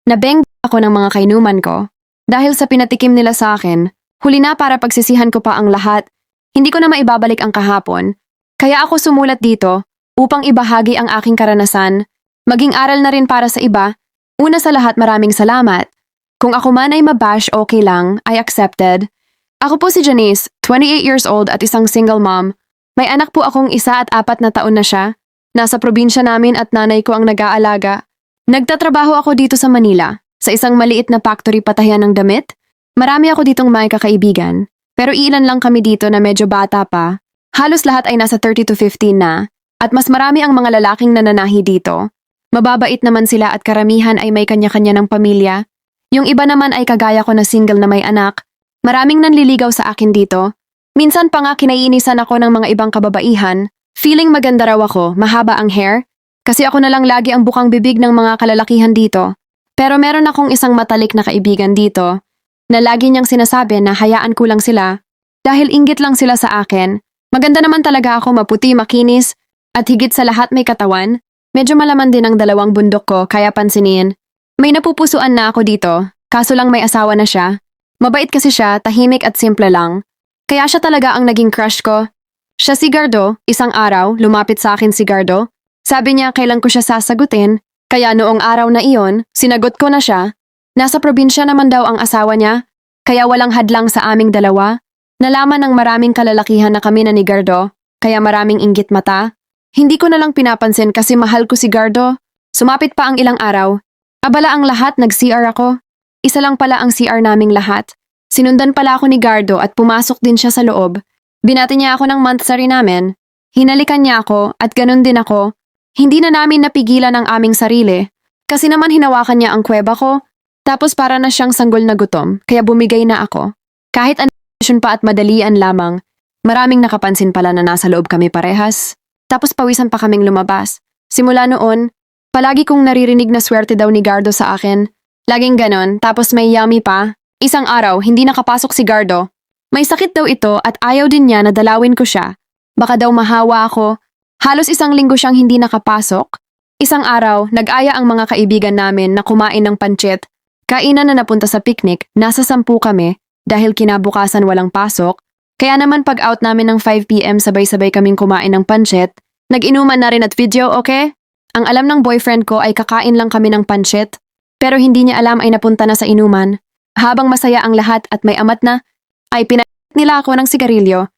Nabeng ako ng mga kainuman ko. Dahil sa pinatikim nila sa akin, huli na para pagsisihan ko pa ang lahat. Hindi ko na maibabalik ang kahapon. Kaya ako sumulat dito upang ibahagi ang aking karanasan, maging aral na rin para sa iba. Una sa lahat, maraming salamat. Kung ako man ay mabash, okay lang, I accepted. Ako po si Janice, 28 years old at isang single mom. May anak po akong 1 at 4 na taon na siya. Nasa probinsya namin at nanay ko ang nag-aalaga. Nagtatrabaho ako dito sa Manila, sa isang maliit na factory patahian ng damit. Marami ako ditong may kakaibigan, pero ilan lang kami dito na medyo bata pa. Halos lahat ay nasa 30 to 15 na, at mas marami ang mga lalaking nananahi dito. Mababait naman sila at karamihan ay may kanya-kanya ng pamilya. Yung iba naman ay kagaya ko na single na may anak. Maraming nanliligaw sa akin dito. Minsan pa nga kinaiinisan ako ng mga ibang kababaihan. Feeling maganda raw ako, mahaba ang hair. Kasi ako na lang lagi ang bukang bibig ng mga kalalakihan dito. Pero meron akong isang matalik na kaibigan dito na lagi niyang sinasabi na hayaan ko lang sila dahil inggit lang sila sa akin. Maganda naman talaga ako, maputi, makinis, at higit sa lahat may katawan. Medyo malaman din ang 2 bundok ko kaya pansinin. May napupusuan na ako dito, kaso lang may asawa na siya. Mabait kasi siya, tahimik at simple lang. Kaya siya talaga ang naging crush ko. Siya si Gardo, isang araw, lumapit sa akin si Gardo. Sabi niya kailan ko siya sasagutin, kaya noong araw na iyon, sinagot ko na siya. Nasa probinsya naman daw ang asawa niya, kaya walang hadlang sa aming dalawa. Nalaman ng maraming kalalakihan na kami na ni Gardo, kaya maraming inggit mata. Hindi ko na lang pinapansin kasi mahal ko si Gardo. Sumapit pa ang ilang araw. Abala ang lahat, nag-CR ako. Isa lang pala ang CR naming lahat. Sinundan pala ako ni Gardo at pumasok din siya sa loob. Binati niya ako ng monthsary namin. Hinalikan niya ako at ganun din ako. Hindi na namin napigilan ang aming sarili. Kasi naman hinawakan niya ang kuweba ko. Tapos para na siyang sanggol na gutom, kaya bumigay na ako. Kahit anong pa at madalian lamang, maraming nakapansin pala na nasa loob kami parehas. Tapos pawisan pa kaming lumabas. Simula noon, palagi kong naririnig na swerte daw ni Gardo sa akin. Laging ganon, tapos may yummy pa. Isang araw, hindi nakapasok si Gardo. May sakit daw ito at ayaw din niya na dalawin ko siya. Baka daw mahawa ako. Halos 1 linggo siyang hindi nakapasok. Isang araw, nag-aya ang mga kaibigan namin na kumain ng pancit. Kainan na napunta sa picnic, nasa 10 kami dahil kinabukasan walang pasok. Kaya naman pag out namin ng 5 PM sabay-sabay kaming kumain ng pancit. Nag-inuman na rin at video, okay? Ang alam ng boyfriend ko ay kakain lang kami ng pancit. Pero hindi niya alam ay napunta na sa inuman. Habang masaya ang lahat at may amat na, ay pinait nila ako ng sigarilyo.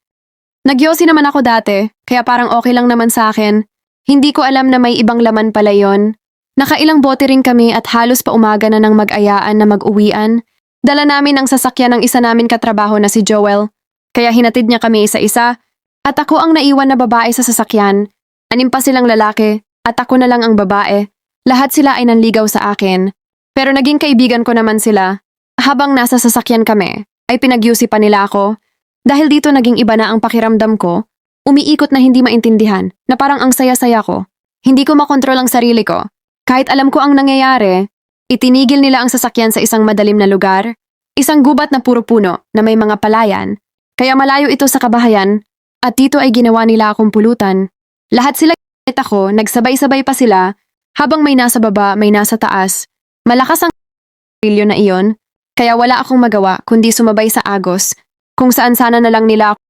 Nagyosi naman ako dati, kaya parang okay lang naman sa akin. Hindi ko alam na may ibang laman pala yon. Nakailang bote rin kami at halos pa umaga na ng mag-ayaan na mag-uwian. Dala namin ang sasakyan ng isa namin katrabaho na si Joel. Kaya hinatid niya kami isa-isa at ako ang naiwan na babae sa sasakyan. 6 pa silang lalaki at ako na lang ang babae. Lahat sila ay nanligaw sa akin. Pero naging kaibigan ko naman sila. Habang nasa sasakyan kami, ay pinagyusi pa nila ako. Dahil dito naging iba na ang pakiramdam ko, umiikot na hindi maintindihan na parang ang saya-saya ko. Hindi ko makontrol ang sarili ko. Kahit alam ko ang nangyayari, itinigil nila ang sasakyan sa isang madalim na lugar, isang gubat na puro puno na may mga palayan. Kaya malayo ito sa kabahayan at dito ay ginawa nila akong pulutan. Lahat sila at ako, nagsabay-sabay pa sila habang may nasa baba, may nasa taas. Malakas ang rilyo na iyon, kaya wala akong magawa kundi sumabay sa agos kung saan sana na lang nila ako.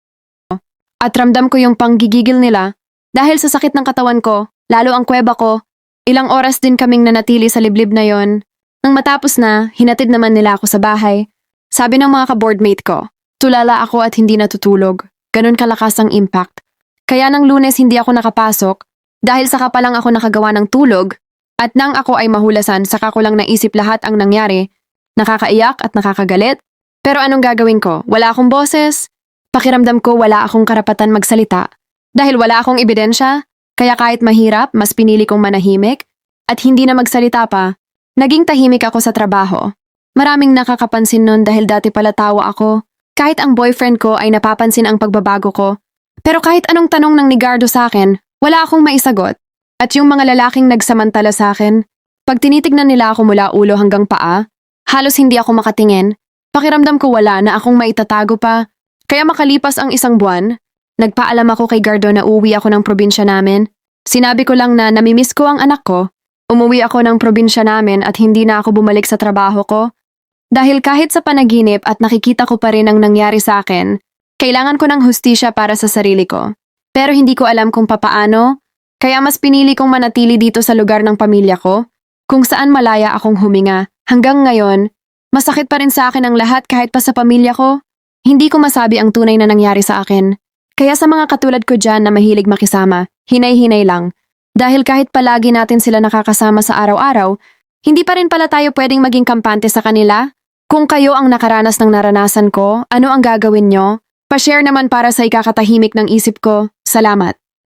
At ramdam ko yung panggigigil nila dahil sa sakit ng katawan ko, lalo ang kuweba ko. Ilang oras din kaming nanatili sa liblib na yon. Nang matapos na, hinatid naman nila ako sa bahay. Sabi ng mga ka-boardmate ko, tulala ako at hindi natutulog. Ganon kalakas ang impact. Kaya nang Lunes hindi ako nakapasok dahil saka pa lang ako nakagawa ng tulog at nang ako ay mahulasan saka ko lang naisip lahat ang nangyari. Nakakaiyak at nakakagalit. Pero anong gagawin ko? Wala akong boses. Pakiramdam ko wala akong karapatan magsalita. Dahil wala akong ebidensya, kaya kahit mahirap, mas pinili kong manahimik at hindi na magsalita pa. Naging tahimik ako sa trabaho. Maraming nakakapansin nun dahil dati pala tawa ako. Kahit ang boyfriend ko ay napapansin ang pagbabago ko. Pero kahit anong tanong ng ni Gardo sa akin, wala akong maisagot. At yung mga lalaking nagsamantala sa akin, pag tinitignan nila ako mula ulo hanggang paa, halos hindi ako makatingin. Pakiramdam ko wala na akong maitatago pa. Kaya makalipas ang 1 buwan, nagpaalam ako kay Gardo na uuwi ako ng probinsya namin. Sinabi ko lang na namimiss ko ang anak ko. Umuwi ako ng probinsya namin at hindi na ako bumalik sa trabaho ko. Dahil kahit sa panaginip at nakikita ko pa rin ang nangyari sa akin, kailangan ko ng hustisya para sa sarili ko. Pero hindi ko alam kung papaano, kaya mas pinili kong manatili dito sa lugar ng pamilya ko, kung saan malaya akong huminga. Hanggang ngayon, masakit pa rin sa akin ang lahat kahit pa sa pamilya ko. Hindi ko masabi ang tunay na nangyari sa akin. Kaya sa mga katulad ko dyan na mahilig makisama, hinay-hinay lang. Dahil kahit palagi natin sila nakakasama sa araw-araw, hindi pa rin pala tayo pwedeng maging kampante sa kanila. Kung kayo ang nakaranas ng naranasan ko, ano ang gagawin nyo? Pa-share naman para sa ikakatahimik ng isip ko. Salamat.